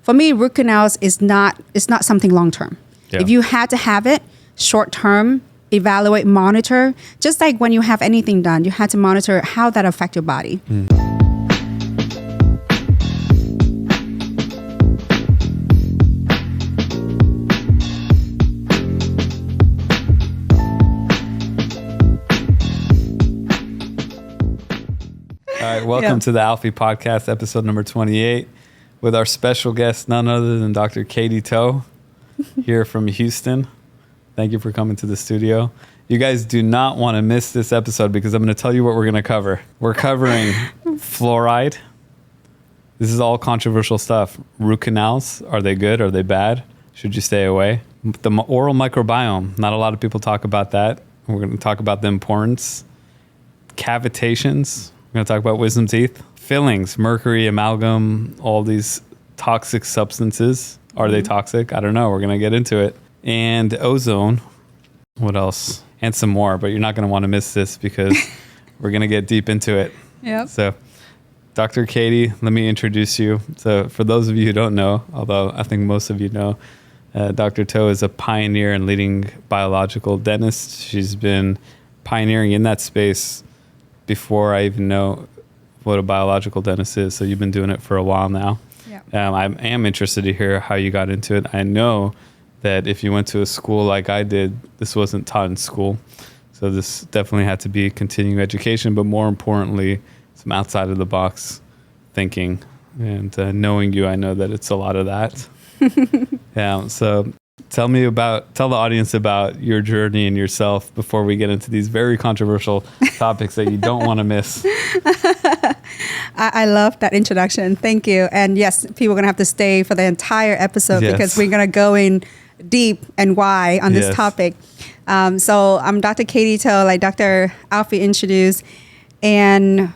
for me, root canals is not something long term. Yeah. If you had to have it short term, evaluate, monitor, just like when you have anything done, you had to monitor how that affect your body. All right, welcome to the Alchemy podcast, episode number 28, with our special guest, none other than Dr. Katie Toe, here from Houston. Thank you for coming to the studio. You guys do not want to miss this episode because I'm going to tell you what we're going to cover. We're covering fluoride. This is all controversial stuff. Root canals, are they good? Are they bad? Should you stay away? The oral microbiome, not a lot of people talk about that. We're going to talk about the importance. Cavitations. We're going to talk about wisdom teeth. Fillings, mercury, amalgam, all these toxic substances. Are they toxic? I don't know. We're going to get into it. And ozone. What else? And some more, but you're not going to want to miss this because we're going to get deep into it. Yep. So, Dr. Katie, let me introduce you. So, for those of you who don't know, although I think most of you know, Dr. Toe is a pioneer and leading biological dentist. She's been pioneering in that space before I even know what a biological dentist is. So you've been doing it for a while now. Yeah. I am interested to hear how you got into it. I know that if you went to a school like I did, this wasn't taught in school. So this definitely had to be continuing education, but more importantly, some outside of the box thinking. And knowing you, I know that it's a lot of that. Yeah. So tell the audience about your journey and yourself before we get into these very controversial topics that you don't want to miss. I love that introduction. Thank you. And yes, people are going to have to stay for the entire episode because we're going to go in deep and why on this topic. So I'm Dr. Katie Toe, like Dr. Alfie introduced, and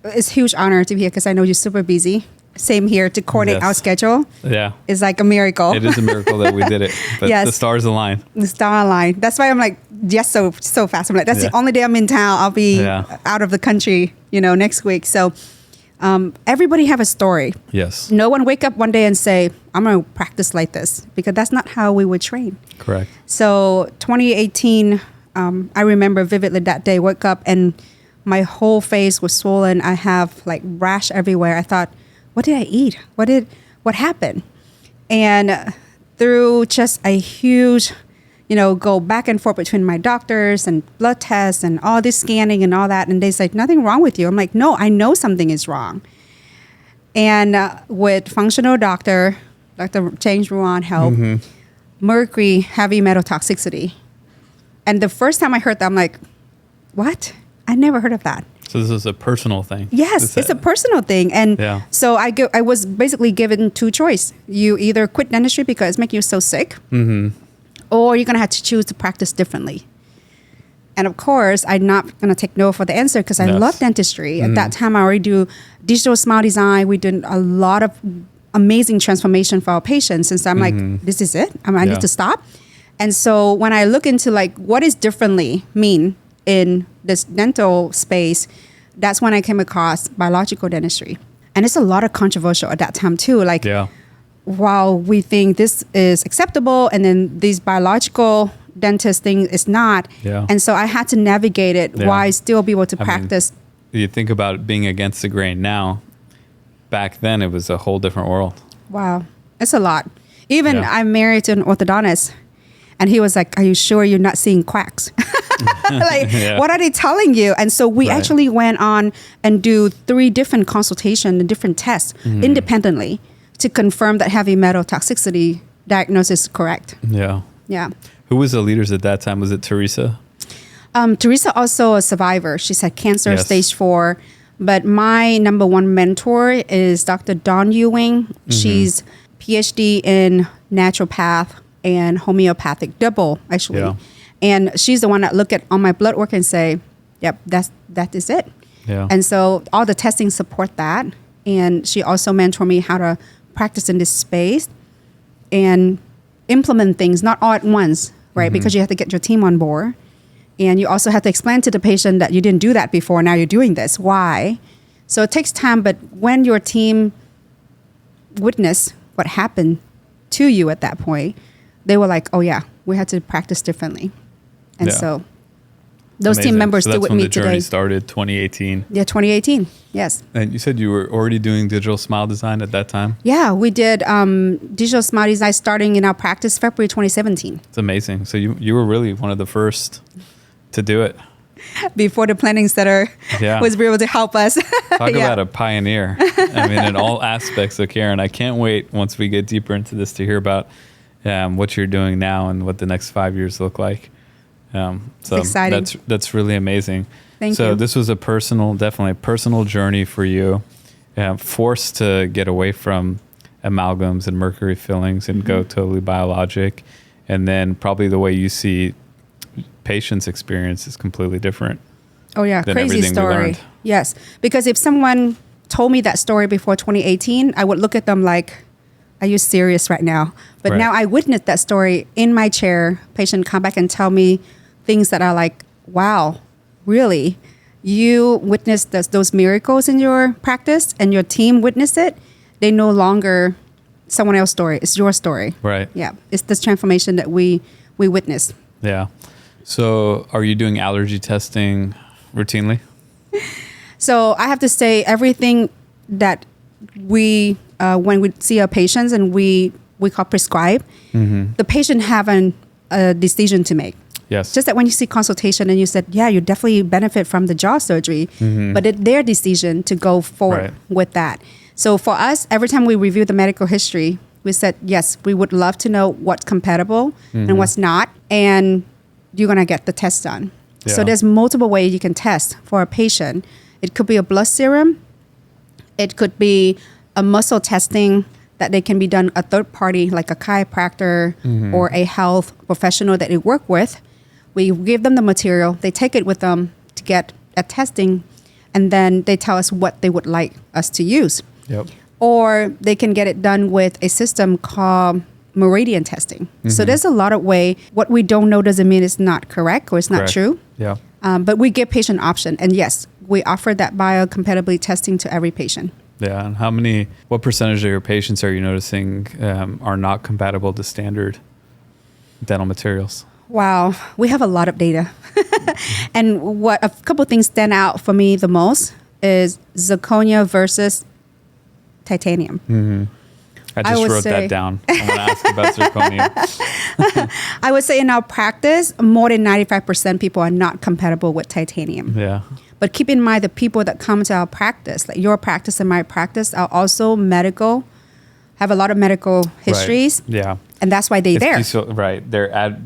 it's a huge honor to be here because I know you're super busy. Same here, to coordinate our schedule. Yeah. It's like a miracle. It is a miracle that we did it. But the stars align. The star align. That's why I'm like, yes, so fast. I'm like, that's the only day I'm in town. I'll be out of the country, next week. So everybody have a story. Yes. No one wake up one day and say, I'm going to practice like this, because that's not how we would train. Correct. So 2018, I remember vividly that day, woke up and my whole face was swollen. I have like rash everywhere. I thought, what did I eat? What happened? And through just a huge, go back and forth between my doctors and blood tests and all this scanning and all that. And they said, nothing wrong with you. I'm like, no, I know something is wrong. And with functional Dr. James Ruan help, mercury, heavy metal toxicity. And the first time I heard that, I'm like, what? I never heard of that. So this is a personal thing. Yes, it's a personal thing. And so I was basically given two choices. You either quit dentistry because it's making you so sick, or you're going to have to choose to practice differently. And of course, I'm not going to take no for the answer because I love dentistry. At that time, I already do digital smile design. We did a lot of amazing transformation for our patients. And so I'm like, this is it. I need to stop. And so when I look into like, what is differently mean in this dental space, that's when I came across biological dentistry. And it's a lot of controversial at that time too. Like, while we think this is acceptable and then these biological dentist thing is not. And so I had to navigate it while still be able to practice. You think about it being against the grain now. Back then, it was a whole different world. Wow. It's a lot. Even I'm married to an orthodontist. And he was like, are you sure you're not seeing quacks? Like, what are they telling you? And so we actually went on and do 3 different consultations and different tests independently to confirm that heavy metal toxicity diagnosis is correct. Yeah. Who was the leaders at that time? Was it Teresa? Teresa also a survivor. She's had cancer stage 4. But my number one mentor is Dr. Dawn Ewing. She's PhD in naturopath and homeopathic, double actually. And she's the one that look at all my blood work and say, yep, that is it. And so all the testing support that. And she also mentored me how to practice in this space and implement things, not all at once, right? Because you have to get your team on board. And you also have to explain to the patient that you didn't do that before, now you're doing this. Why? So it takes time, but when your team witness what happened to you at that point, they were like, oh yeah, we had to practice differently. And so those team members still with me today. That's when the journey started, 2018. Yeah, 2018. Yes. And you said you were already doing digital smile design at that time? Yeah, we did digital smile design starting in our practice February 2017. It's amazing. So you were really one of the first to do it. Before the planning center was able to help us. Talk about a pioneer. I mean, in all aspects of care. And I can't wait, once we get deeper into this, to hear about what you're doing now and what the next 5 years look like. So exciting. That's really amazing. Thank you. So this was definitely a personal journey for you, forced to get away from amalgams and mercury fillings and go totally biologic. And then probably the way you see patients' experience is completely different. Oh yeah, crazy story. Yes, because if someone told me that story before 2018, I would look at them like, are you serious right now? But now I witnessed that story in my chair. Patient come back and tell me things that are like, wow, really? You witnessed those miracles in your practice and your team witnessed it. They no longer someone else's story. It's your story. Right. Yeah. It's this transformation that we witnessed. Yeah. So are you doing allergy testing routinely? So I have to say everything that we, when we see our patients and we call prescribe, the patient have a decision to make. Yes. Just that when you see consultation and you said, yeah, you definitely benefit from the jaw surgery, but it's their decision to go forward with that. So for us, every time we review the medical history, we said, yes, we would love to know what's compatible and what's not. And you're going to get the test done. Yeah. So there's multiple ways you can test for a patient. It could be a blood serum. It could be a muscle testing that they can be done a third party, like a chiropractor or a health professional that they work with. We give them the material. They take it with them to get a testing, and then they tell us what they would like us to use. Yep. Or they can get it done with a system called meridian testing. So there's a lot of way. What we don't know doesn't mean it's not correct or it's not true. Yeah. But we give patient option. And yes, we offer that biocompatibility testing to every patient. Yeah. And what percentage of your patients are you noticing are not compatible to standard dental materials? Wow. We have a lot of data. And what a couple things stand out for me the most is zirconia versus titanium. I just wrote that down. I want to ask about zirconia. I would say in our practice, more than 95% people are not compatible with titanium. Yeah. But keep in mind the people that come to our practice, like your practice and my practice, are also medical, have a lot of medical histories. Right. Yeah. And that's why they're there. Right.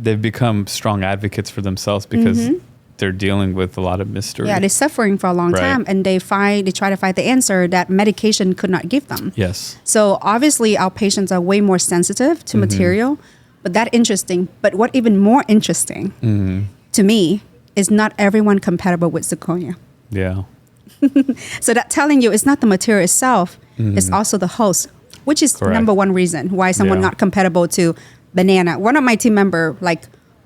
They've become strong advocates for themselves because they're dealing with a lot of mystery. Yeah, they're suffering for a long time, and they try to find the answer that medication could not give them. Yes. So obviously our patients are way more sensitive to material, but that's interesting. But what even more interesting to me is not everyone compatible with zirconia. Yeah. So that telling you it's not the material itself, it's also the host, which is number one reason why someone not compatible to banana. One of my team member,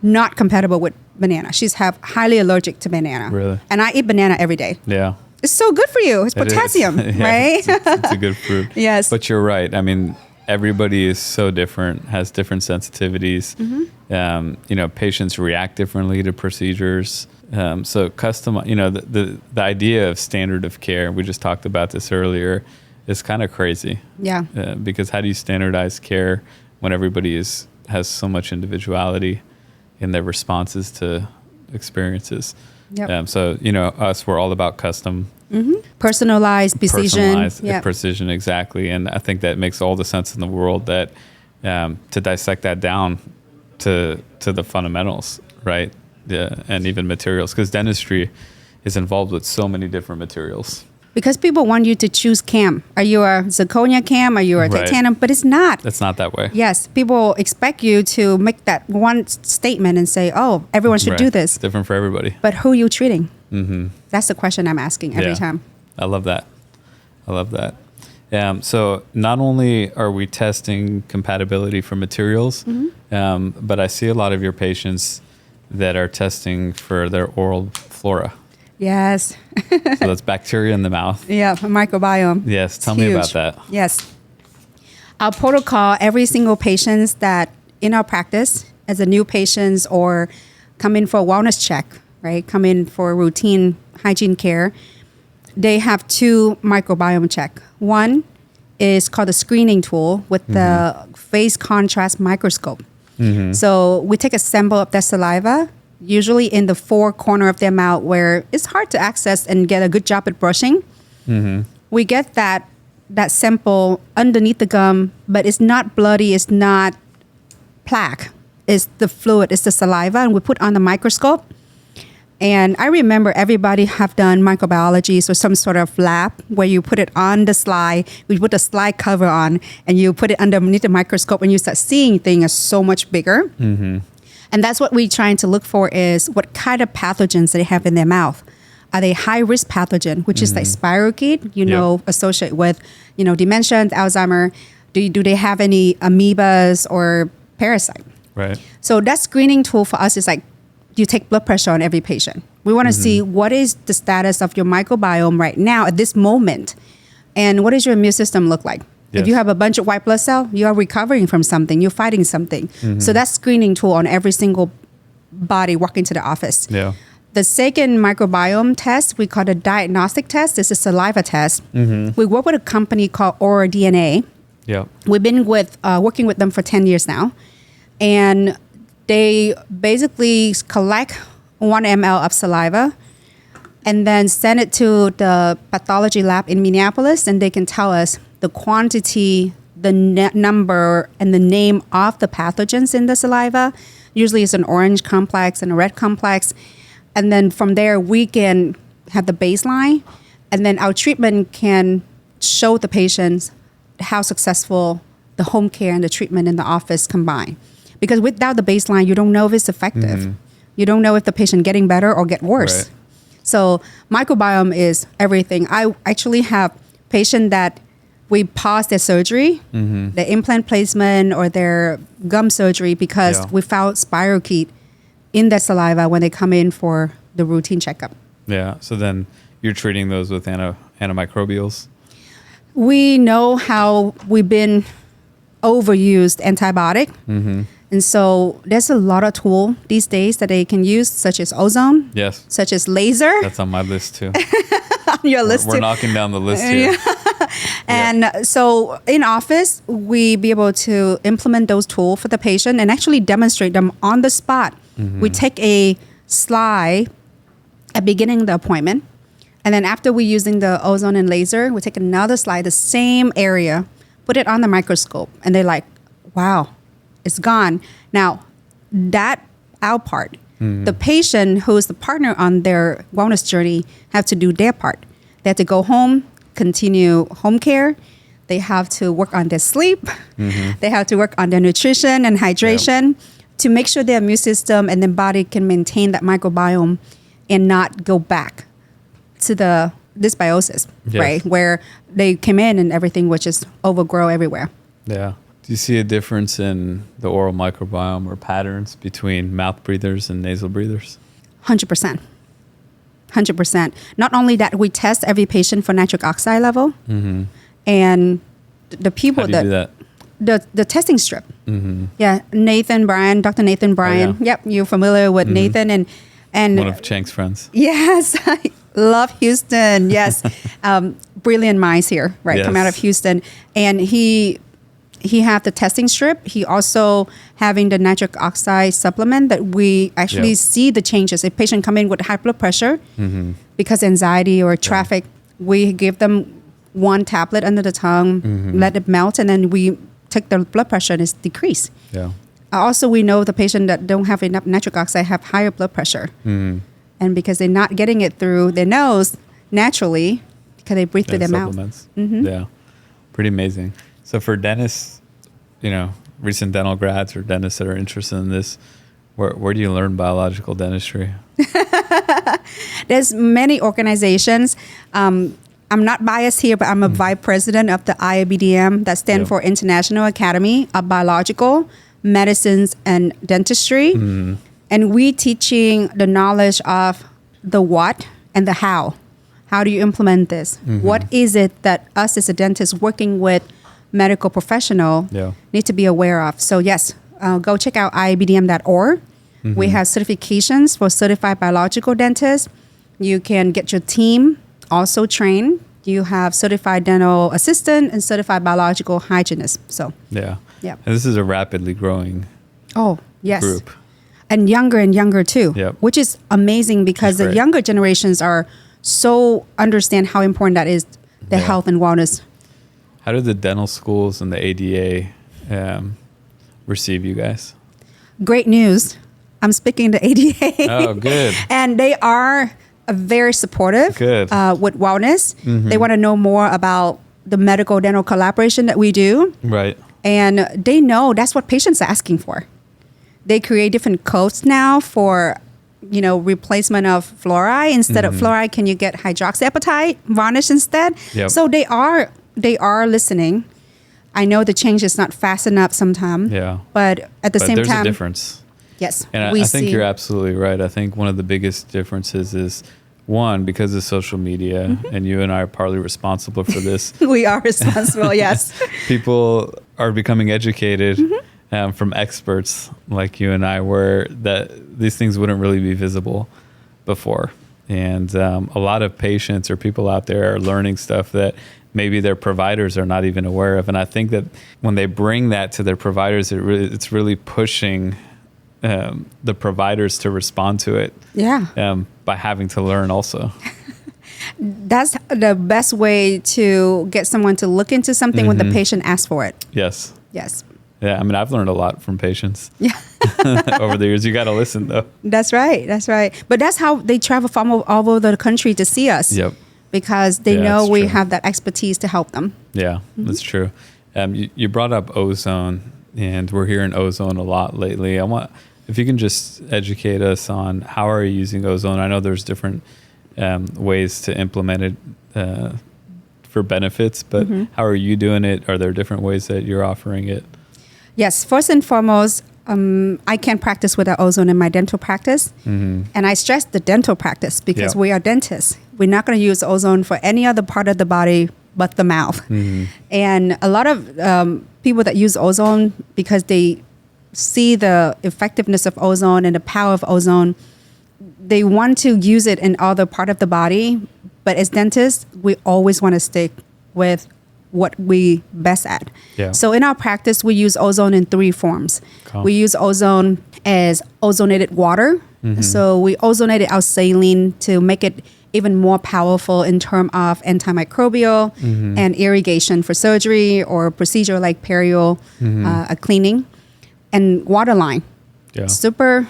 not compatible with banana. She's highly allergic to banana. Really? And I eat banana every day. Yeah. It's so good for you. It's potassium, right? It's a good fruit. Yes. But you're right. I mean, everybody is so different, has different sensitivities. Patients react differently to procedures. So the idea of standard of care, we just talked about this earlier, is kind of crazy. Yeah. Because how do you standardize care when everybody has so much individuality in their responses to experiences? Yep. Us, we're all about custom. Personalized precision. Precision, exactly. And I think that makes all the sense in the world that to dissect that down to the fundamentals, right? Yeah, and even materials, because dentistry is involved with so many different materials. Because people want you to choose cam. Are you a zirconia cam? Are you a titanium? But it's not. It's not that way. Yes. People expect you to make that one statement and say, oh, everyone should do this. It's different for everybody. But who are you treating? That's the question I'm asking every time. I love that. So not only are we testing compatibility for materials, but I see a lot of your patients that are testing for their oral flora. Yes. So that's bacteria in the mouth. Yeah, microbiome. Yes. Tell me about that. Yes. Our protocol, every single patient that in our practice, as a new patients or come in for a wellness check, right? Come in for routine hygiene care, they have 2 microbiome check. One is called the screening tool with the phase contrast microscope. So we take a sample of their saliva, usually in the 4 corner of their mouth where it's hard to access and get a good job at brushing. We get that sample underneath the gum, but it's not bloody, it's not plaque. It's the fluid, it's the saliva, and we put on the microscope. And I remember everybody have done microbiology or some sort of lab where you put it on the slide, we put the slide cover on, and you put it underneath the microscope and you start seeing things so much bigger. And that's what we're trying to look for is what kind of pathogens they have in their mouth. Are they high-risk pathogen, which is like spirochete, associated with, dementia, Alzheimer? Do they have any amoebas or parasite? Right. So that screening tool for us is like, you take blood pressure on every patient. We want to see what is the status of your microbiome right now at this moment, and what does your immune system look like? Yes. If you have a bunch of white blood cells, you are recovering from something, you're fighting something. So that screening tool on every single body walking to the office. Yeah. The second microbiome test, we call the diagnostic test. This is a saliva test. We work with a company called Oral DNA. Yeah. We've been working with them for 10 years now. And they basically collect 1 ml of saliva and then send it to the pathology lab in Minneapolis, and they can tell us the quantity, the number, and the name of the pathogens in the saliva. Usually it's an orange complex and a red complex. And then from there, we can have the baseline, and then our treatment can show the patients how successful the home care and the treatment in the office combine. Because without the baseline, you don't know if it's effective. You don't know if the patient getting better or get worse. Right. So microbiome is everything. I actually have patients that we pause their surgery, the implant placement or their gum surgery because we found spirochete in their saliva when they come in for the routine checkup. Yeah. So then you're treating those with antimicrobials? We know how we've been overused antibiotic. And so there's a lot of tool these days that they can use, such as ozone, such as laser. That's on my list too. On your list we're too. knocking down the list here. And so in office, we be able to implement those tools for the patient and actually demonstrate them on the spot. We take a slide at beginning of the appointment. And then after we're using the ozone and laser, we take another slide, the same area, put it on the microscope. And they're like, wow, it's gone. Now, that our part. The patient who is the partner on their wellness journey have to do their part. They have to go home, continue home care. They have to work on their sleep. They have to work on their nutrition and hydration to make sure their immune system and their body can maintain that microbiome and not go back to the dysbiosis, right? Where they came in and everything would just overgrow everywhere. Yeah. Do you see a difference in the oral microbiome or patterns between mouth breathers and nasal breathers? 100%. 100%. Not only that, we test every patient for nitric oxide level. And the people How do you do that? The testing strip. Yeah, Dr. Nathan Bryan. Yep, you're familiar with Nathan and one of Chang's friends. Yes, I love Houston. Yes, brilliant minds here, right? Come out of Houston, and he have the testing strip. He also having the nitric oxide supplement that we actually see the changes. If patient come in with high blood pressure because anxiety or traffic, we give them 1 tablet under the tongue, let it melt, and then we take the blood pressure and it's decreased. Yeah. Also, we know the patient that don't have enough nitric oxide have higher blood pressure. And because they're not getting it through their nose naturally, because they breathe through their supplements. Mouth. Yeah. Pretty amazing. So for dentists, recent dental grads or dentists that are interested in this, where do you learn biological dentistry? There's many organizations. I'm not biased here, but I'm a vice president of the IABDM, that stands for International Academy of Biological Medicines and Dentistry. And we teaching the knowledge of the what and the how. How do you implement this? What is it that us as a dentist working with medical professional need to be aware of. So yes, go check out iabdm.org. We have certifications for certified biological dentists. You can get your team also trained. You have certified dental assistant and certified biological hygienist. So and this is a rapidly growing group. And younger too, which is amazing because the younger generations are so understand how important that is, the health and wellness. How did the dental schools and the ADA receive you guys? Great news. I'm speaking to ADA. Oh, good. And they are very supportive with wellness. They want to know more about the medical dental collaboration that we do. Right. And they know that's what patients are asking for. They create different codes now for, replacement of fluoride. Instead of fluoride, can you get hydroxyapatite varnish instead? Yep. So they are listening. I know the change is not fast enough sometimes. Yeah. But at the same time, there's a difference. Yes. And I think you're absolutely right. I think one of the biggest differences is, one, because of social media, and you and I are partly responsible for this. We are responsible, yes. People are becoming educated from experts like you and I, where that these things wouldn't really be visible before. And a lot of patients or people out there are learning stuff that maybe their providers are not even aware of. And I think that when they bring that to their providers, it's really pushing the providers to respond to it by having to learn also. That's the best way to get someone to look into something when the patient asks for it. Yes. Yes. Yeah, I mean, I've learned a lot from patients over the years. You got to listen, though. That's right. That's right. But that's how they travel from all over the country to see us. Yep. Because they know we have that expertise to help them. Yeah, that's true. You brought up ozone, and we're hearing ozone a lot lately. I want, if you can just educate us on how are you using ozone. I know there's different ways to implement it for benefits, but how are you doing it? Are there different ways that you're offering it? Yes, first and foremost, I can practice without ozone in my dental practice. And I stress the dental practice because we are dentists. We're not going to use ozone for any other part of the body but the mouth. And a lot of people that use ozone, because they see the effectiveness of ozone and the power of ozone, they want to use it in other part of the body. But as dentists, we always want to stick with what we best at. So in our practice, we use ozone in 3 forms. We use ozone as ozonated water. So we ozonated our saline to make it even more powerful in terms of antimicrobial and irrigation for surgery or procedure like perio cleaning. And water line. Super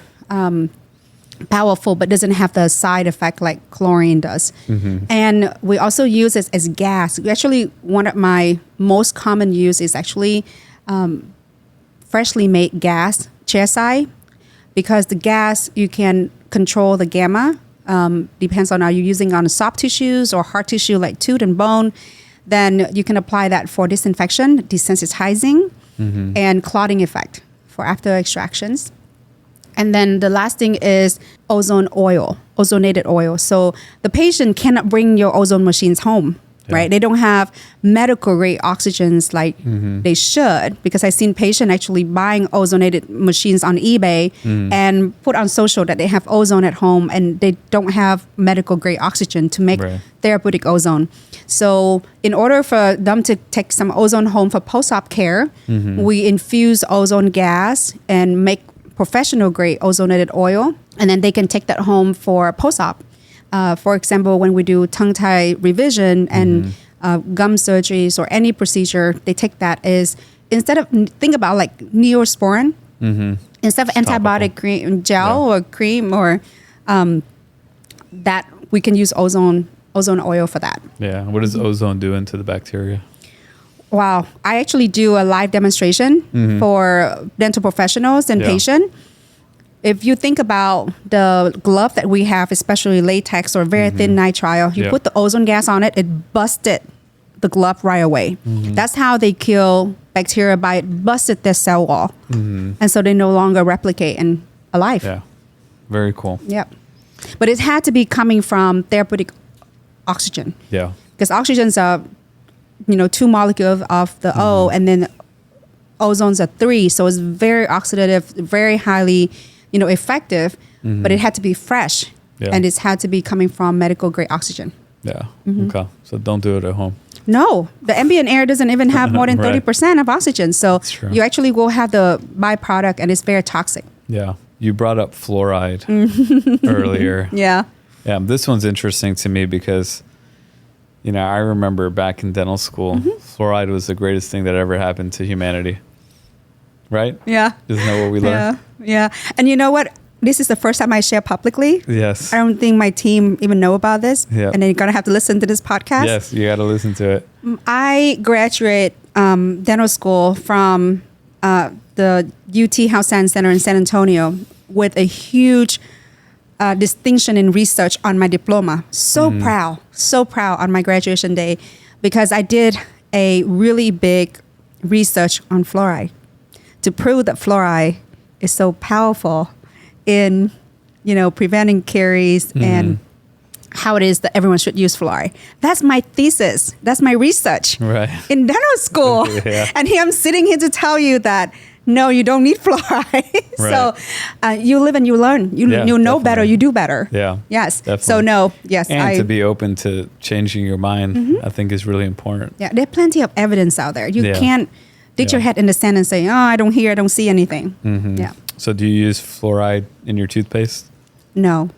powerful, but doesn't have the side effect like chlorine does. And we also use it as gas. We actually, one of my most common use is actually freshly made gas, chairside, because the gas, you can control the gamma. Depends on, are you using on soft tissues or hard tissue like tooth and bone, then you can apply that for disinfection, desensitizing, and clotting effect for after extractions. And then the last thing is ozone oil, ozonated oil. So the patient cannot bring your ozone machines home, right? They don't have medical grade oxygens like they should, because I've seen patients actually buying ozonated machines on eBay and put on social that they have ozone at home and they don't have medical grade oxygen to make therapeutic ozone. So in order for them to take some ozone home for post-op care, we infuse ozone gas and make professional grade ozonated oil, and then they can take that home for post-op. For example, when we do tongue-tie revision and gum surgeries or any procedure, they take that as, instead of, think about like Neosporin, instead of antibiotic cream, gel or cream or that, we can use ozone oil for that. Yeah. What does ozone do into the bacteria? Wow. I actually do a live demonstration for dental professionals and patients. If you think about the glove that we have, especially latex or very thin nitrile, you put the ozone gas on it, it busted the glove right away. That's how they kill bacteria, by it busted their cell wall. And so they no longer replicate and alive. Yeah. Very cool. Yep. But it had to be coming from therapeutic oxygen. Yeah. Because oxygens are 2 molecules of the O, and then ozone's a 3. So it's very oxidative, very highly, effective, but it had to be fresh, and it's had to be coming from medical grade oxygen. Yeah. Okay. So don't do it at home. No, the ambient air doesn't even have more than 30% of oxygen. So you actually will have the byproduct, and it's very toxic. Yeah. You brought up fluoride earlier. Yeah. Yeah. This one's interesting to me because, I remember back in dental school, fluoride was the greatest thing that ever happened to humanity. Right? Yeah. Isn't that what we learned? Yeah. And you know what? This is the first time I share publicly. Yes. I don't think my team even know about this. Yeah. And then you're going to have to listen to this podcast. Yes, you got to listen to it. I graduate dental school from the UT Health Science Center in San Antonio with a huge distinction in research on my diploma. So proud on my graduation day because I did a really big research on fluoride to prove that fluoride is so powerful in, preventing caries and how it is that everyone should use fluoride. That's my thesis. That's my research in dental school. And here I'm sitting here to tell you that, no, you don't need fluoride. So you live and you learn. You know better. You do better. Yeah. Yes. Definitely. So no. Yes. And to be open to changing your mind, I think is really important. Yeah. There's plenty of evidence out there. You can't dig your head in the sand and say, oh, I don't hear, I don't see anything. Yeah. So do you use fluoride in your toothpaste? No.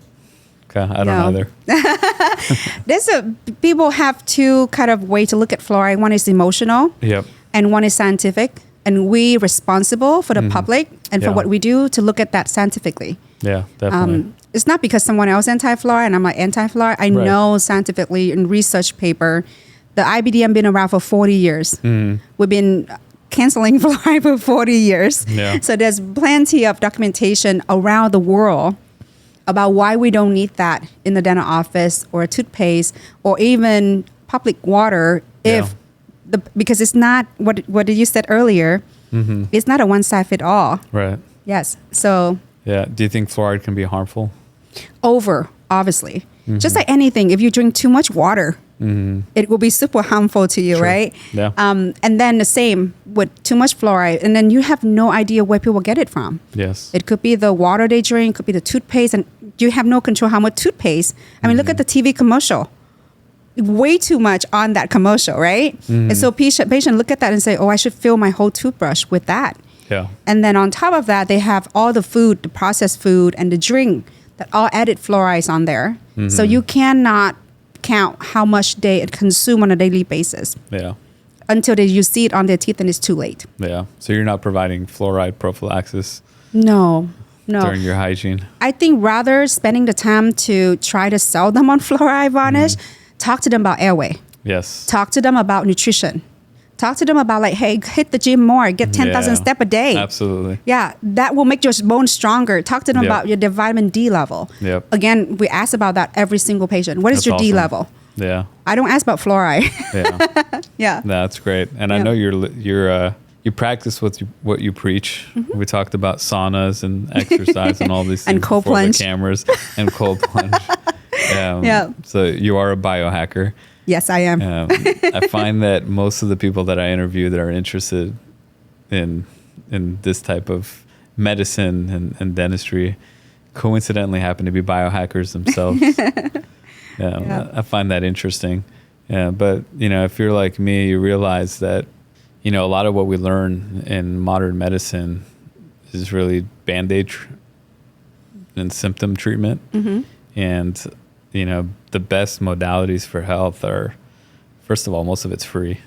Okay. I don't either. People have two kind of way to look at fluoride. One is emotional. Yep. And one is scientific. And we responsible for the public and for what we do to look at that scientifically. Yeah, definitely. It's not because someone else anti-fluoride and I'm like anti-fluoride. I know scientifically in research paper, the IBDM been around for 40 years. We've been canceling fluoride for 40 years. Yeah. So there's plenty of documentation around the world about why we don't need that in the dental office or a toothpaste or even public water because it's not what you said earlier. It's not a one size fit all. Right. Yes. So. Yeah. Do you think fluoride can be harmful? Obviously. Just like anything, if you drink too much water, it will be super harmful to you, right? Yeah. And then the same with too much fluoride, and then you have no idea where people get it from. Yes. It could be the water they drink, could be the toothpaste, and you have no control how much toothpaste. I mean, look at the TV commercial. Way too much on that commercial, right? And so patient look at that and say, oh, I should fill my whole toothbrush with that. Yeah. And then on top of that, they have all the food, the processed food and the drink that all added fluorides on there. So you cannot count how much they consume on a daily basis. Yeah. Until you see it on their teeth and it's too late. Yeah. So you're not providing fluoride prophylaxis? No. During your hygiene? I think rather spending the time to try to sell them on fluoride varnish, talk to them about Airway. Yes. Talk to them about nutrition. Talk to them about like, hey, hit the gym more, get 10,000 steps a day. Absolutely. Yeah, that will make your bones stronger. Talk to them about their vitamin D level. Yep. Again, we ask about that every single patient. What is your D level? Yeah. I don't ask about fluoride. Yeah. That's great. And I know you practice what you preach. We talked about saunas and exercise and all these things and cold plunge. The cameras and cold plunge. So you are a biohacker. Yes, I am. I find that most of the people that I interview that are interested in this type of medicine and dentistry coincidentally happen to be biohackers themselves. I find that interesting. But if you're like me, you realize that a lot of what we learn in modern medicine is really Band-Aid and symptom treatment. And the best modalities for health are, first of all, most of it's free.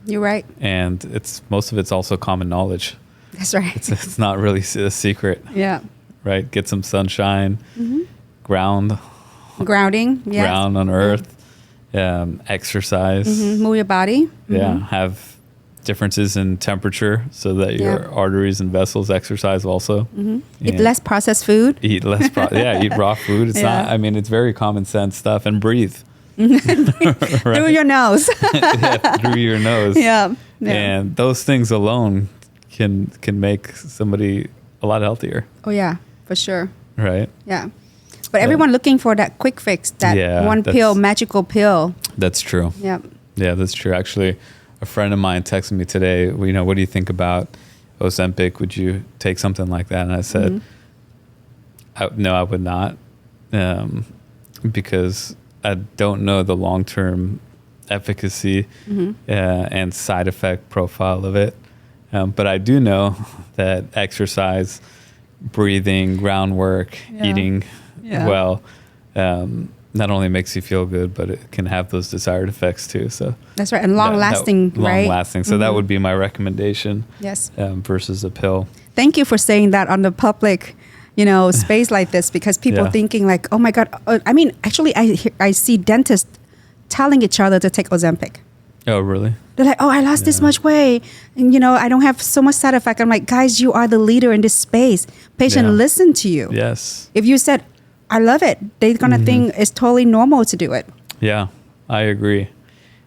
You're right. And most of it's also common knowledge. That's right. It's not really a secret. Yeah. Right? Get some sunshine, grounding, ground on earth, exercise. Move your body. Yeah. Have differences in temperature so that your arteries and vessels exercise also. Eat less processed food. Eat less eat raw food. It's not, it's very common sense stuff. And breathe. Through your nose. Through your nose. Yeah. And those things alone can make somebody a lot healthier. Oh yeah, for sure. Right? Yeah. But everyone looking for that quick fix, that one pill, magical pill. That's true. Yeah. Yeah, that's true. Actually, a friend of mine texted me today, what do you think about Ozempic? Would you take something like that? And I said, no, I would not, because I don't know the long-term efficacy and side effect profile of it. But I do know that exercise, breathing, groundwork, eating well, not only makes you feel good, but it can have those desired effects too. So that's right. And long-lasting, right? Long-lasting. So that would be my recommendation. Yes. Versus a pill. Thank you for saying that on the public, space like this, because people thinking like, oh my God. I mean, actually, I see dentists telling each other to take Ozempic. Oh, really? They're like, oh, I lost this much weight. And, I don't have so much side effect. I'm like, guys, you are the leader in this space. Patient listen to you. Yes. If you said, I love it, they're going to think it's totally normal to do it. Yeah, I agree.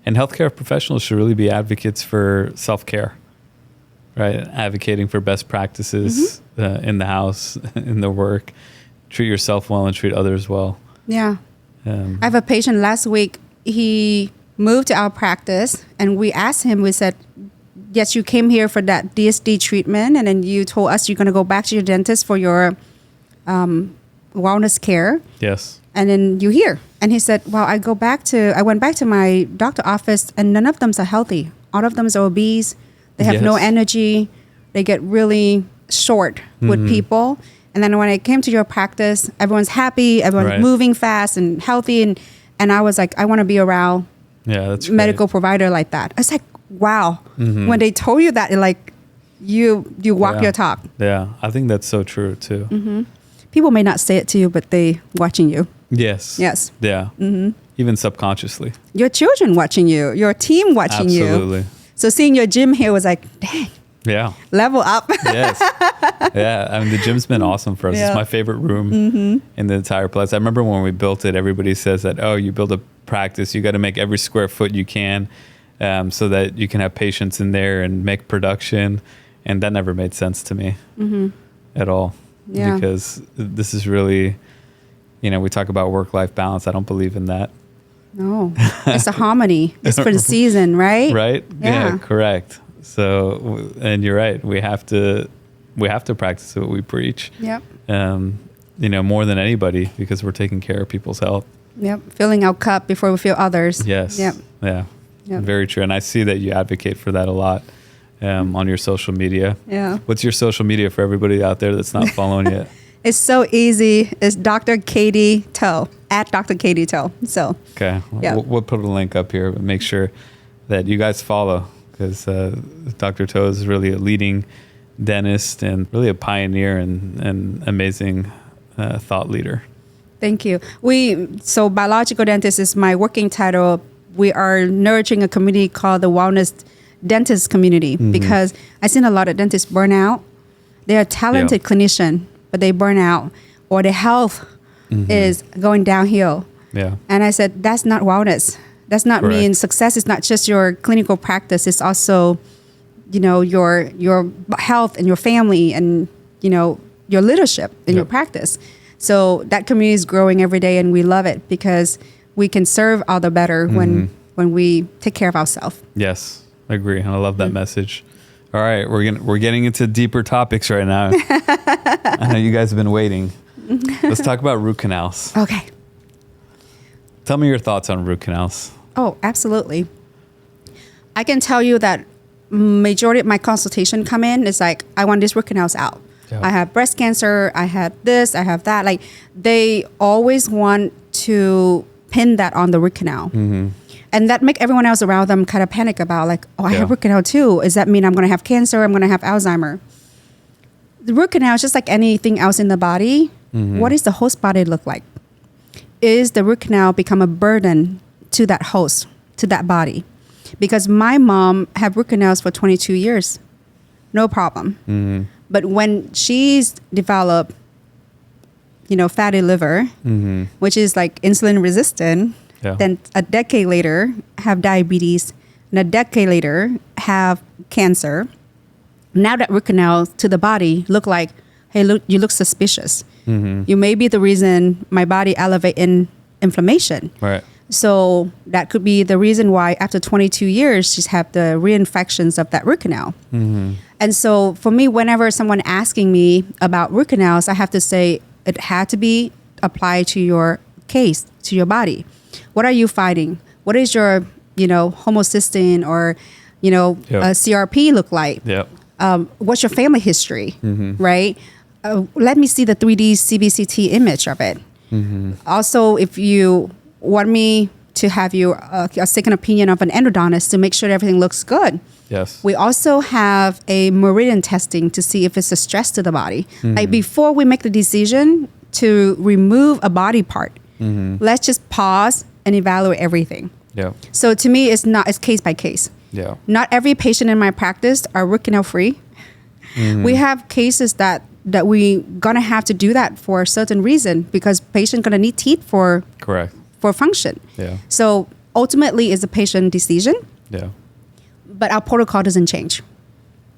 And healthcare professionals should really be advocates for self-care, right? Advocating for best practices in the house, in the work. Treat yourself well and treat others well. Yeah. I have a patient last week. He moved to our practice and we asked him, we said, yes, you came here for that DSD treatment. And then you told us you're going to go back to your dentist for your wellness care. Yes. And then you're here. And he said, well, I went back to my doctor office and none of them are healthy. All of them are obese. They have no energy. They get really short with people. And then when I came to your practice, everyone's happy. Everyone's moving fast and healthy. And I was like, I want to be around medical provider like that. It's like, wow. When they told you that, like you walk your talk. Yeah, I think that's so true too. People may not say it to you, but they watching you. Yes. Yes. Yeah. Even subconsciously. Your children watching you. Your team watching you. Absolutely. So seeing your gym here was like, dang. Yeah. Level up. Yes. Yeah. I mean, the gym's been awesome for us. It's my favorite room in the entire place. I remember when we built it, everybody says that, oh, you build a practice, you got to make every square foot you can so that you can have patients in there and make production. And that never made sense to me at all. Yeah. Because this is really, we talk about work-life balance. I don't believe in that. No. It's a harmony. It's for the season, right? Right? Yeah, correct. So, and you're right. We have to practice what we preach. Yep. More than anybody because we're taking care of people's health. Yep. Filling our cup before we fill others. Yes. Yep. Yeah. Yep. Very true. And I see that you advocate for that a lot on your social media. Yeah. What's your social media for everybody out there that's not following yet? It's so easy. It's Dr. Katie Toe, at Dr. Katie Toe. So. Okay. We'll put a link up here, but make sure that you guys follow. Because Dr. Toe is really a leading dentist and really a pioneer and amazing thought leader. Thank you. So biological dentist is my working title. We are nurturing a community called the Wellness Dentist Community because I've seen a lot of dentists burn out. They're a talented clinician, but they burn out or their health is going downhill. Yeah. And I said, that's not wellness. That's not mean success is not just your clinical practice. It's also, your health and your family and, your leadership in your practice. So that community is growing every day and we love it because we can serve other better when we take care of ourselves. Yes, I agree. And I love that message. All right, we're getting into deeper topics right now. I know you guys have been waiting. Let's talk about root canals. Okay. Tell me your thoughts on root canals. Oh, absolutely. I can tell you that majority of my consultation come in is like, I want these root canals out. Yeah. I have breast cancer. I had this. I have that. Like they always want to pin that on the root canal. And that make everyone else around them kind of panic about like, oh, I have root canal too. Does that mean I'm going to have cancer? I'm going to have Alzheimer? The root canal is just like anything else in the body. What does the host body look like? Is the root canal become a burden to that host, to that body? Because my mom had root canals for 22 years. No problem. But when she's developed, fatty liver, which is like insulin resistant, then a decade later have diabetes, and a decade later have cancer. Now that root canal to the body look like, hey, look, you look suspicious. You may be the reason my body elevate in inflammation. Right. So that could be the reason why after 22 years, she's had the reinfections of that root canal. Mm-hmm. And so for me, whenever someone asking me about root canals, I have to say it had to be applied to your case, to your body. What are you fighting? What is your, homocysteine or, CRP look like? Yep. What's your family history, mm-hmm. right? Let me see the 3D CBCT image of it. Mm-hmm. Also, if you want me to have you a second opinion of an endodontist to make sure everything looks good. Yes. We also have a meridian testing to see if it's a stress to the body. Mm-hmm. Like before we make the decision to remove a body part, let's just pause and evaluate everything. Yeah. So to me, it's case by case. Yeah. Not every patient in my practice are root canal free. Mm-hmm. We have cases that we gonna have to do that for a certain reason because patient gonna need teeth for function. Yeah. So ultimately, it's a patient decision. Yeah. But our protocol doesn't change.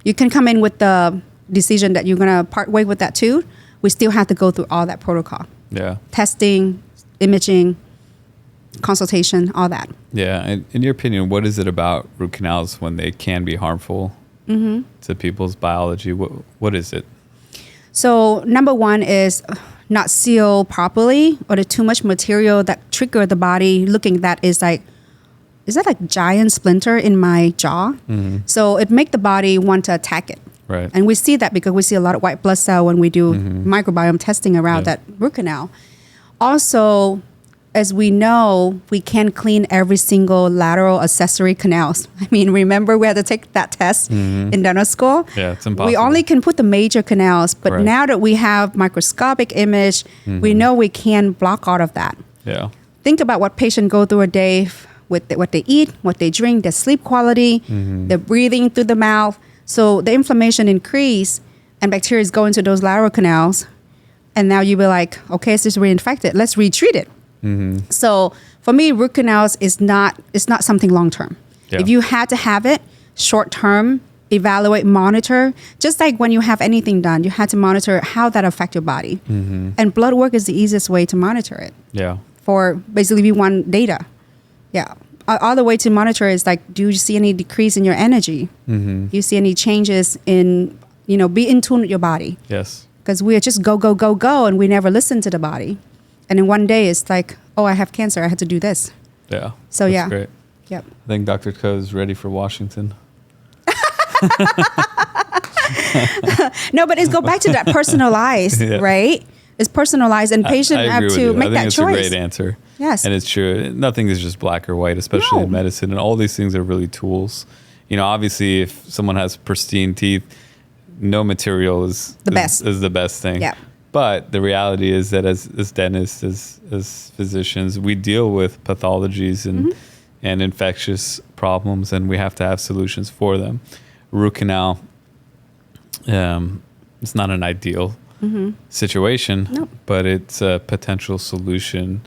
You can come in with the decision that you're gonna part way with that tooth. We still have to go through all that protocol. Yeah. Testing, imaging, consultation, all that. Yeah. And in your opinion, what is it about root canals when they can be harmful to people's biology? What is it? So number one is not sealed properly or the too much material that trigger the body looking that is that like giant splinter in my jaw? Mm-hmm. So it make the body want to attack it. Right. And we see that because we see a lot of white blood cell when we do microbiome testing around that root canal. Also, as we know, we can't clean every single lateral accessory canals. I mean, remember we had to take that test in dental school? Yeah, it's impossible. We only can put the major canals, but now that we have microscopic image, we know we can block all of that. Yeah. Think about what patients go through a day with what they eat, what they drink, their sleep quality, their breathing through the mouth. So the inflammation increase and bacteria is going to those lateral canals. And now you be like, okay, it's just reinfected. Let's retreat it. Mm-hmm. So for me, root canals it's not something long term. Yeah. If you had to have it short term, evaluate, monitor. Just like when you have anything done, you had to monitor how that affect your body. And blood work is the easiest way to monitor it. Yeah. For basically we want data. Yeah. Other way to monitor is like, do you see any decrease in your energy? Do you see any changes in, be in tune with your body? Yes. Because we are just go, go, go, go, and we never listen to the body. And then one day it's like, oh, I have cancer. I had to do this. Yeah. So That's yeah. Great. Yep. I think Dr. Ko is ready for Washington. No, but it's go back to that personalized, right? It's personalized, and patients have to make that choice. I think it's a great answer. Yes. And it's true. Nothing is just black or white, especially in medicine. And all these things are really tools. Obviously, if someone has pristine teeth, no material is the best thing. Yeah. But the reality is that as dentists, as physicians, we deal with pathologies and infectious problems, and we have to have solutions for them. Root canal, it's not an ideal situation, but it's a potential solution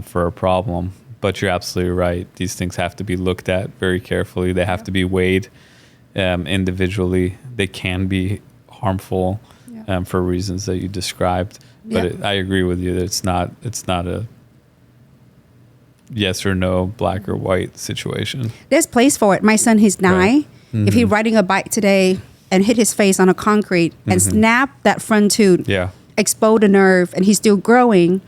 for a problem. But you're absolutely right. These things have to be looked at very carefully. They have to be weighed individually. They can be harmful for reasons that you described. But I agree with you that it's not a yes or no, black or white situation. There's place for it. My son, he's 9. Right. If he's riding a bike today and hit his face on a concrete and snap that front tooth, expose the nerve, and he's still growing,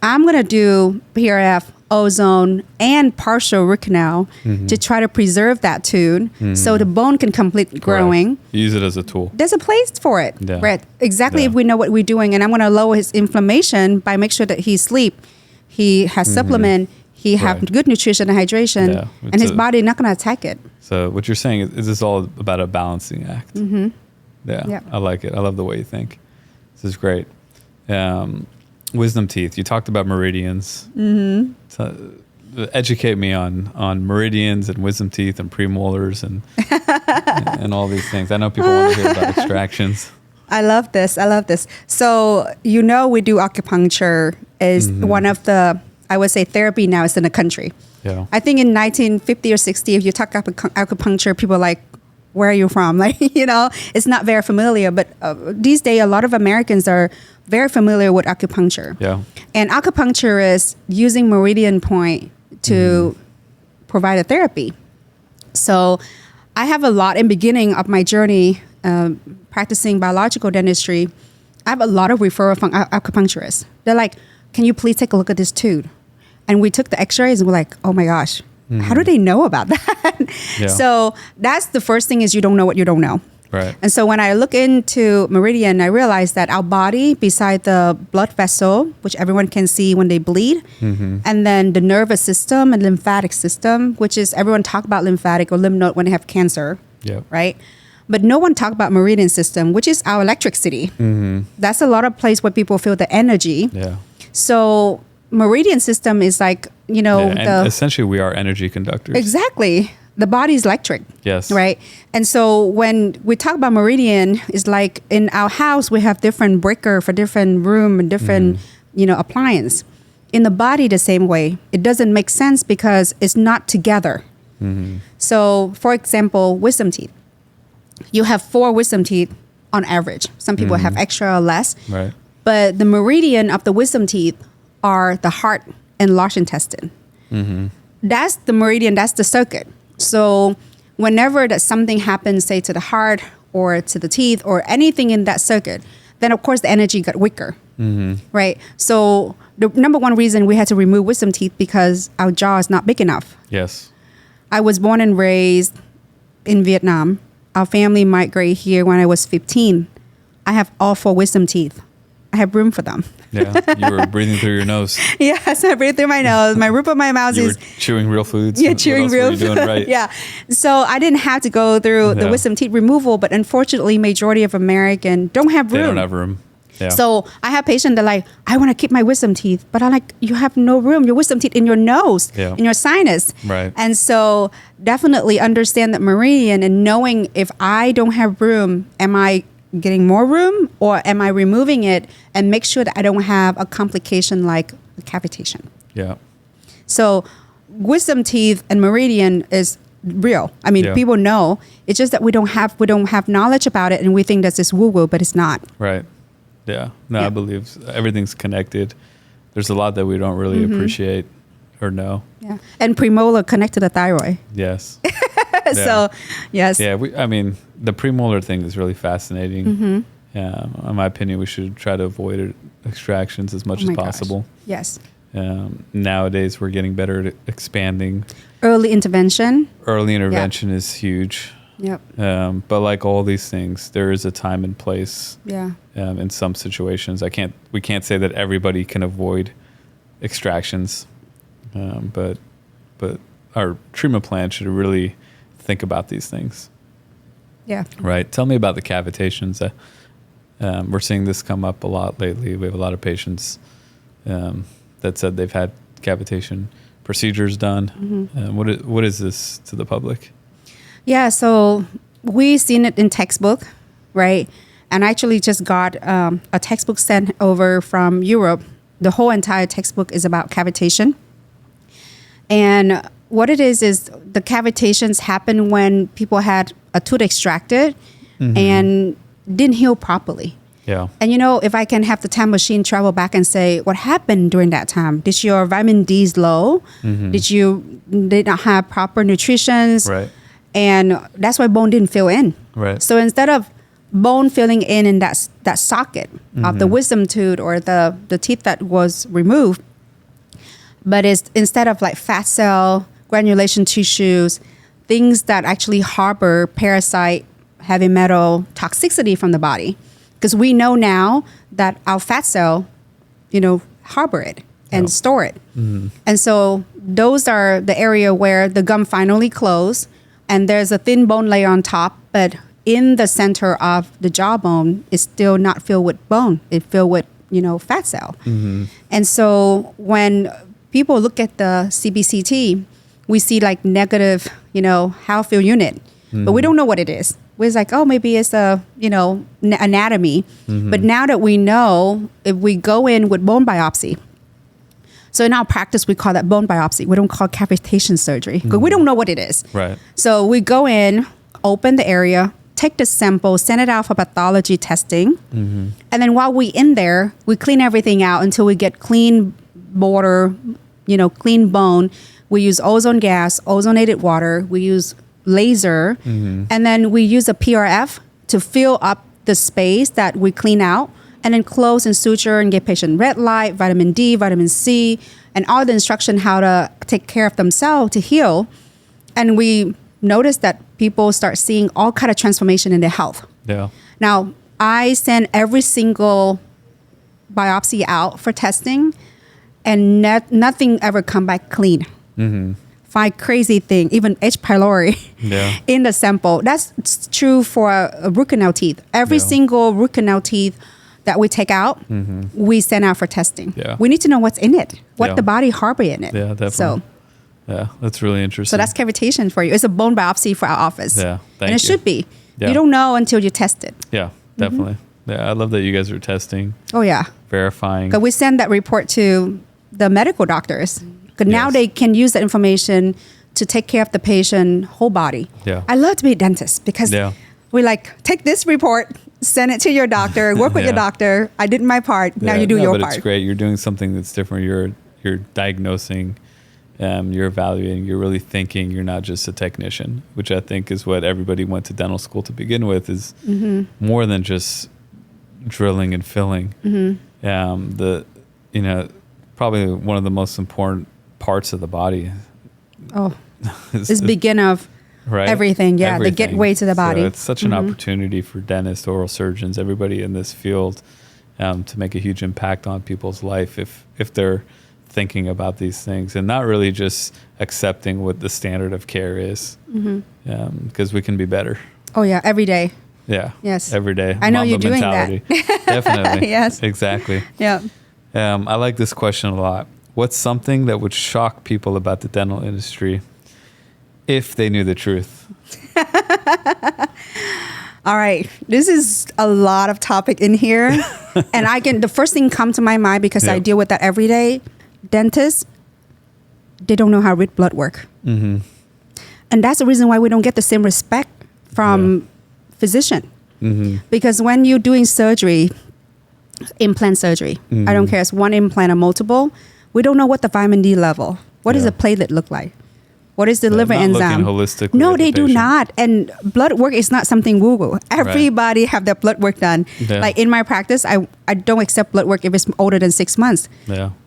I'm going to do PRF, ozone, and partial root canal to try to preserve that tooth so the bone can complete growing. Use it as a tool. There's a place for it. Yeah. Right. Exactly if we know what we're doing. And I'm going to lower his inflammation by make sure that he sleep, he has supplement, he have good nutrition and hydration, and his body not going to attack it. So what you're saying is this all about a balancing act. Yeah, I like it. I love the way you think. This is great. Wisdom teeth. You talked about meridians. So, educate me on meridians and wisdom teeth and premolars and and all these things. I know people want to hear about extractions. I love this. So we do acupuncture is one of the, I would say, therapy now is in the country. Yeah. I think in 1950 or 60, if you talk acupuncture, people are like, where are you from? Like, it's not very familiar. But these days, a lot of Americans are very familiar with acupuncture. Yeah. And acupuncture is using meridian point to provide a therapy. So I have a lot in beginning of my journey practicing biological dentistry. I have a lot of referral from acupuncturists. They're like, can you please take a look at this tooth? And we took the x-rays and we're like, oh my gosh, how do they know about that? Yeah. So that's the first thing is you don't know what you don't know. Right. And so when I look into Meridian, I realized that our body, beside the blood vessel, which everyone can see when they bleed, and then the nervous system and lymphatic system, which is everyone talk about lymphatic or lymph node when they have cancer, right? But no one talk about Meridian system, which is our electricity. That's a lot of place where people feel the energy. Yeah. So Meridian system is like, essentially we are energy conductors. Exactly. The body is electric. Yes. Right. And so when we talk about Meridian, it's like in our house, we have different breaker for different room and different, appliance. In the body, the same way. It doesn't make sense because it's not together. So for example, wisdom teeth. You have 4 wisdom teeth on average. Some people have extra or less. Right. But the meridian of the wisdom teeth are the heart and large intestine. That's the meridian, that's the circuit. So whenever that something happens, say to the heart or to the teeth or anything in that circuit, then of course the energy got weaker, right? So the number one reason we had to remove wisdom teeth because our jaw is not big enough. Yes. I was born and raised in Vietnam. Our family migrated here when I was 15. I have all 4 wisdom teeth. I have room for them. Yeah, you were breathing through your nose. Yes, I breathe through my nose. My roof of my mouth you is... were chewing real foods. Yeah, chewing real food. Right? Yeah. So I didn't have to go through the wisdom teeth removal, but unfortunately, majority of Americans don't have room. They don't have room. Yeah. So I have patients that are like, I want to keep my wisdom teeth, but I'm like, you have no room. Your wisdom teeth in your nose, in your sinus. Right. And so definitely understand that meridian and knowing if I don't have room, am I getting more room or am I removing it and make sure that I don't have a complication like cavitation. Yeah. So wisdom teeth and meridian is real. I mean, people know. It's just that we don't have knowledge about it and we think that's this woo-woo, but it's not. Right. Yeah. No, I believe everything's connected. There's a lot that we don't really appreciate or know. Yeah. And premolar connect to the thyroid. Yes. So, yes. Yeah, the premolar thing is really fascinating. In my opinion, we should try to avoid extractions as much as possible. Yes. Nowadays, we're getting better at expanding. Early intervention. Is huge. Yep. But like all these things, there is a time and place. Yeah. In some situations, we can't say that everybody can avoid extractions, but our treatment plan should really think about these things. Yeah. Right. Tell me about the cavitations. We're seeing this come up a lot lately. We have a lot of patients that said they've had cavitation procedures done. What is this to the public? Yeah. So we seen it in textbook, right? And I actually just got a textbook sent over from Europe. The whole entire textbook is about cavitation. And what it is the cavitations happen when people had a tooth extracted and didn't heal properly. Yeah. And if I can have the time machine travel back and say, what happened during that time? Did your vitamin D's low? Did not have proper nutrition? Right. And that's why bone didn't fill in. Right. So instead of bone filling in that socket of the wisdom tooth or the teeth that was removed, but it's instead of like fat cell, granulation tissues, things that actually harbor parasite, heavy metal, toxicity from the body. Because we know now that our fat cell, harbor it and store it. And so those are the area where the gum finally closed and there's a thin bone layer on top, but in the center of the jawbone is still not filled with bone. It's filled with, fat cell. And so when people look at the CBCT, we see like negative, Houfield unit, but we don't know what it is. We're like, oh, maybe it's anatomy. But now that we know, if we go in with bone biopsy, so in our practice, we call that bone biopsy. We don't call cavitation surgery because we don't know what it is. Right. So we go in, open the area, take the sample, send it out for pathology testing. And then while we in there, we clean everything out until we get clean border, clean bone. We use ozone gas, ozonated water. We use laser. And then we use a PRF to fill up the space that we clean out, and then close and suture and give patient red light, vitamin D, vitamin C, and all the instruction how to take care of themselves to heal. And we noticed that people start seeing all kind of transformation in their health. Yeah. Now, I send every single biopsy out for testing, and nothing ever come back clean. Find crazy thing, even H. pylori in the sample. That's true for root canal teeth. Every single root canal teeth that we take out, we send out for testing. We need to know what's in it, what the body harbor in it. Yeah, definitely. So, yeah, that's really interesting. So that's cavitation for you. It's a bone biopsy for our office. Yeah, and it should be. Yeah. You don't know until you test it. Yeah, definitely. Yeah, I love that you guys are testing. Oh, yeah. Verifying. Because we send that report to the medical doctors. Because now they can use that information to take care of the patient whole body. Yeah. I love to be a dentist because we like, take this report, send it to your doctor, work with your doctor. I did my part. Now you do your part. It's great. You're doing something that's different. You're diagnosing, you're evaluating, you're really thinking. You're not just a technician, which I think is what everybody went to dental school to begin with, is more than just drilling and filling. Probably one of the most important parts of the body. Is begin of everything. Yeah, the gateway to the body. So it's such an opportunity for dentists, oral surgeons, everybody in this field to make a huge impact on people's life if they're thinking about these things and not really just accepting what the standard of care is, because we can be better. Oh yeah, every day. Yeah. Yes. Every day. I know you're doing mentality. that. Definitely. Yes. Exactly. Yeah. I like this question a lot. What's something that would shock people about the dental industry if they knew the truth? All right. This is a lot of topic in here. And the first thing come to my mind, because I deal with that every day, dentists, they don't know how to read blood work. And that's the reason why we don't get the same respect from physician. Because when you're doing surgery, implant surgery, I don't care, it's one implant or multiple, we don't know what the vitamin D level, what does the platelet look like? What is the liver enzyme? Holistically no, they do not. And blood work is not something Google. Everybody have their blood work done. Like in my practice, I don't accept blood work if it's older than 6 months.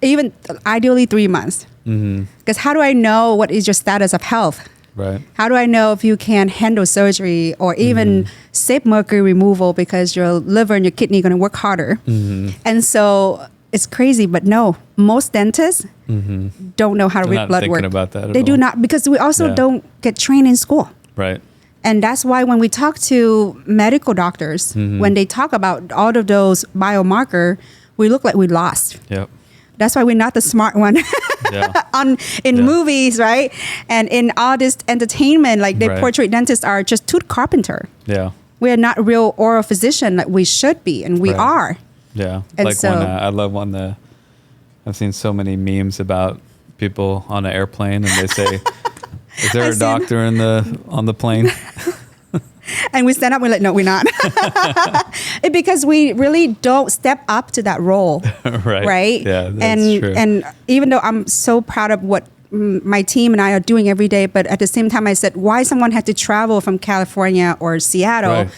Even ideally 3 months. Because how do I know what is your status of health? Right. How do I know if you can handle surgery or even safe mercury removal because your liver and your kidney are going to work harder? And so it's crazy, but no, most dentists don't know how to read blood work. About that they do not, because we also don't get trained in school. Right. And that's why when we talk to medical doctors, when they talk about all of those biomarker, we look like we lost. Yep. That's why we're not the smart one. In movies, right? And in all this entertainment, like they portray dentists are just tooth carpenter. Yeah. We're not real oral physician like we should be, and we are. Yeah. And like so, I love I've seen so many memes about people on an airplane and they say, is there a doctor on the plane? And we stand up, we're like, no, we're not. Because we really don't step up to that role. Right? Yeah, that's true. And even though I'm so proud of what my team and I are doing every day, but at the same time I said, why someone had to travel from California or Seattle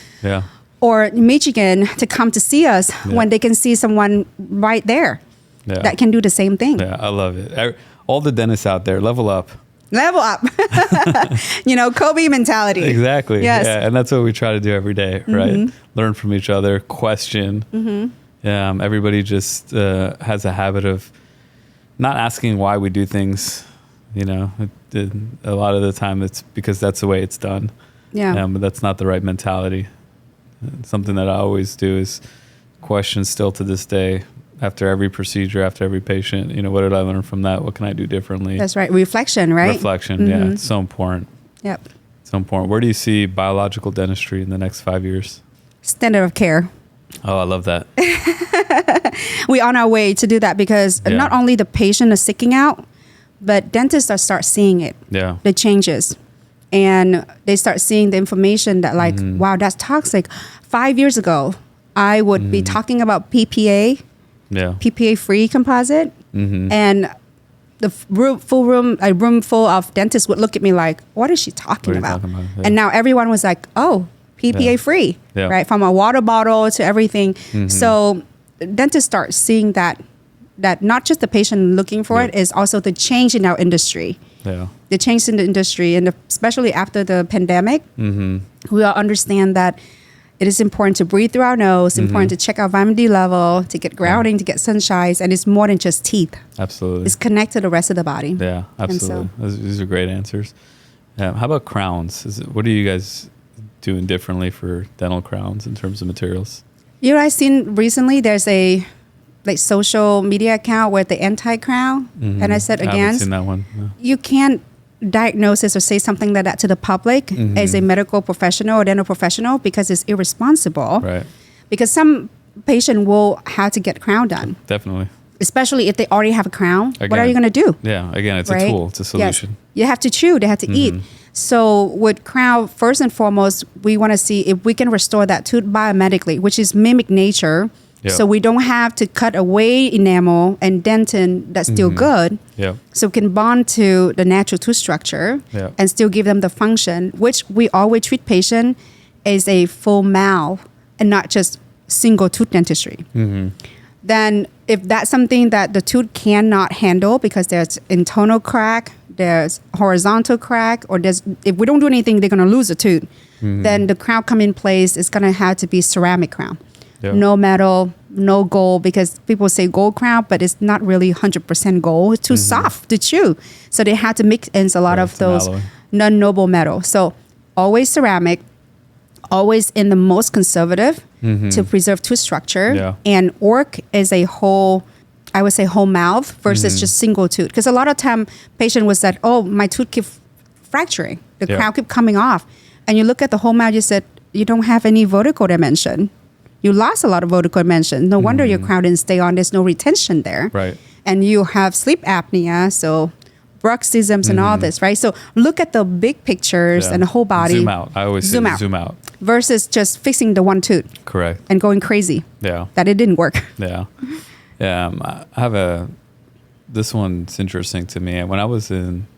or Michigan to come to see us when they can see someone right there that can do the same thing. Yeah, I love it. All the dentists out there, level up. Level up. Kobe mentality. Exactly. Yes. Yeah, and that's what we try to do every day, right? Learn from each other, question. Everybody just has a habit of not asking why we do things. A lot of the time it's because that's the way it's done. Yeah. But that's not the right mentality. Something that I always do is question still to this day. After every procedure, after every patient, what did I learn from that? What can I do differently? That's right. Reflection, right? Reflection, yeah. It's so important. Yep. So important. Where do you see biological dentistry in the next 5 years? Standard of care. Oh, I love that. We're on our way to do that because not only the patient is sicking out, but dentists start seeing it. Yeah. The changes. And they start seeing the information that wow, that's toxic. 5 years ago, I would be talking about PPA. PPA-free composite. And, a room full of dentists would look at me like, what is she talking about? Yeah. And now everyone was like, oh, PPA free, right? From a water bottle to everything. So dentists start seeing that not just the patient looking for it, is also the change in our industry. Yeah. The change in the industry, and especially after the pandemic, we all understand that it is important to breathe through our nose, important to check our vitamin D level, to get grounding, to get sunshine, and it's more than just teeth. Absolutely. It's connected to the rest of the body. Yeah, absolutely. These are great answers. How about crowns? What are you guys doing differently for dental crowns in terms of materials? You know, I've seen recently there's a social media account with the anti-crown, and I said again, I haven't seen that one. No. You can't diagnose or say something like that to the public as a medical professional or dental professional, because it's irresponsible. Right. Because some patient will have to get crown done. Definitely. Especially if they already have a crown. Again, what are you going to do? Yeah, again, it's a tool. It's a solution. Yes. You have to chew. They have to eat. So with crown, first and foremost, we want to see if we can restore that tooth biomedically, which is mimic nature. Yep. So we don't have to cut away enamel and dentin that's still good. Yep. So we can bond to the natural tooth structure and still give them the function, which we always treat patient as a full mouth and not just single tooth dentistry. Then if that's something that the tooth cannot handle because there's internal crack, there's horizontal crack, or if we don't do anything, they're going to lose a tooth, then the crown come in place. It's going to have to be ceramic crown. Yep. No metal, no gold, because people say gold crown, but it's not really 100% gold. It's too soft to chew. So they had to mix in a lot of those non-noble metal. So always ceramic, always in the most conservative to preserve tooth structure, and work as a whole, I would say whole mouth versus just single tooth. Because a lot of time patient was that, oh, my tooth keep fracturing. The crown keep coming off. And you look at the whole mouth, you said, you don't have any vertical dimension. You lost a lot of vertical dimension. No wonder your crown didn't stay on. There's no retention there. Right. And you have sleep apnea, so bruxisms and all this, right? So look at the big pictures and the whole body. Zoom out. I always say zoom out. Versus just fixing the one tooth. Correct. And going crazy. Yeah. That it didn't work. Yeah. Yeah. I have this one's interesting to me. When I was in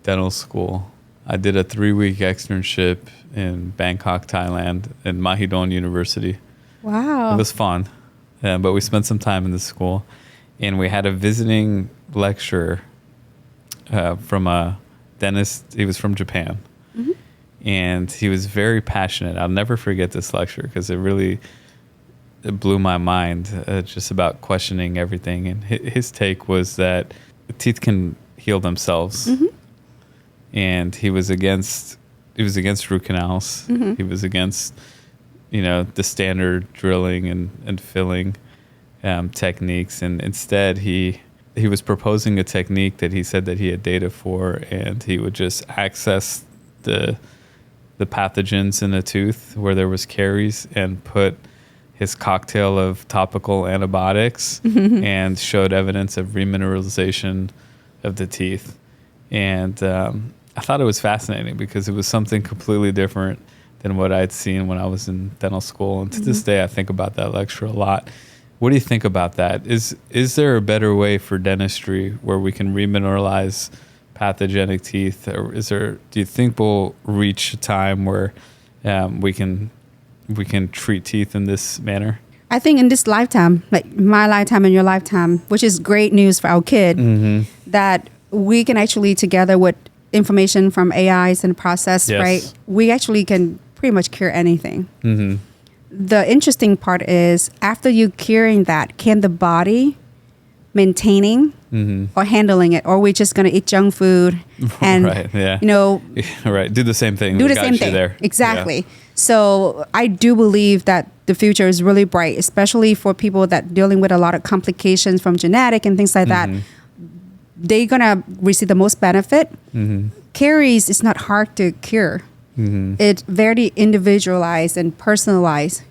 dental school, I did a 3-week externship in Bangkok, Thailand, in Mahidol University. Wow. It was fun. But we spent some time in the school, and we had a visiting lecturer from a dentist. He was from Japan. And he was very passionate. I'll never forget this lecture because it blew my mind just about questioning everything. And his take was that teeth can heal themselves. And he was against root canals. He was against the standard drilling and filling techniques, and instead he was proposing a technique that he said that he had data for, and he would just access the pathogens in a tooth where there was caries and put his cocktail of topical antibiotics and showed evidence of remineralization of the teeth. And I thought it was fascinating because it was something completely different than what I'd seen when I was in dental school. And to this day, I think about that lecture a lot. What do you think about that? Is there a better way for dentistry where we can remineralize pathogenic teeth? Or do you think we'll reach a time where we can treat teeth in this manner? I think in this lifetime, like my lifetime and your lifetime, which is great news for our kid, that we can actually, together with information from AIs and process, right? We actually can pretty much cure anything. The interesting part is after you curing that, can the body maintaining or handling it, or are we just going to eat junk food and do the same thing? Do the same thing. There. Exactly. Yeah. So I do believe that the future is really bright, especially for people that dealing with a lot of complications from genetic and things like that. They're going to receive the most benefit. Caries is not hard to cure. It's very individualized and personalized.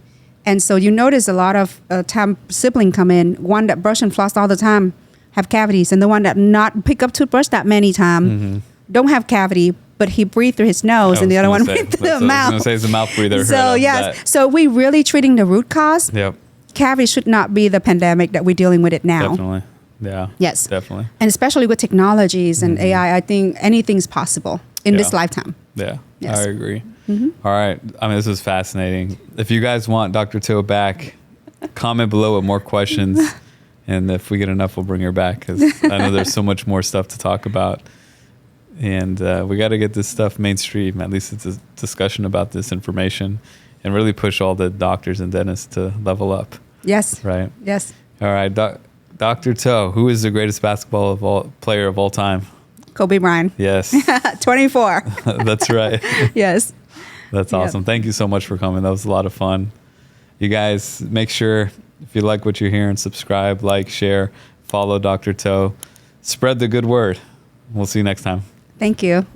And so you notice a lot of time sibling come in, one that brush and floss all the time have cavities, and the one that not pick up toothbrush that many times don't have cavity, but he breathed through his nose, and the other one breathed through the mouth. I was going to say he's a mouth breather. So yes, so we really treating the root cause. Yep. Cavity should not be the pandemic that we're dealing with it now. Definitely. Yeah. Yes. Definitely. And especially with technologies and AI, I think anything's possible in this lifetime. Yeah. Yes. I agree. All right. I mean, this was fascinating. If you guys want Dr. To back, comment below with more questions. And if we get enough, we'll bring her back, because I know there's so much more stuff to talk about. And we got to get this stuff mainstream. At least it's a discussion about this information, and really push all the doctors and dentists to level up. Yes. Right? Yes. All right. Dr. To, who is the greatest basketball player of all time? Kobe Bryant. Yes. 24. That's right. Yes. That's awesome. Thank you so much for coming. That was a lot of fun. You guys, make sure, if you like what you're hearing, subscribe, like, share, follow Dr. To. Spread the good word. We'll see you next time. Thank you.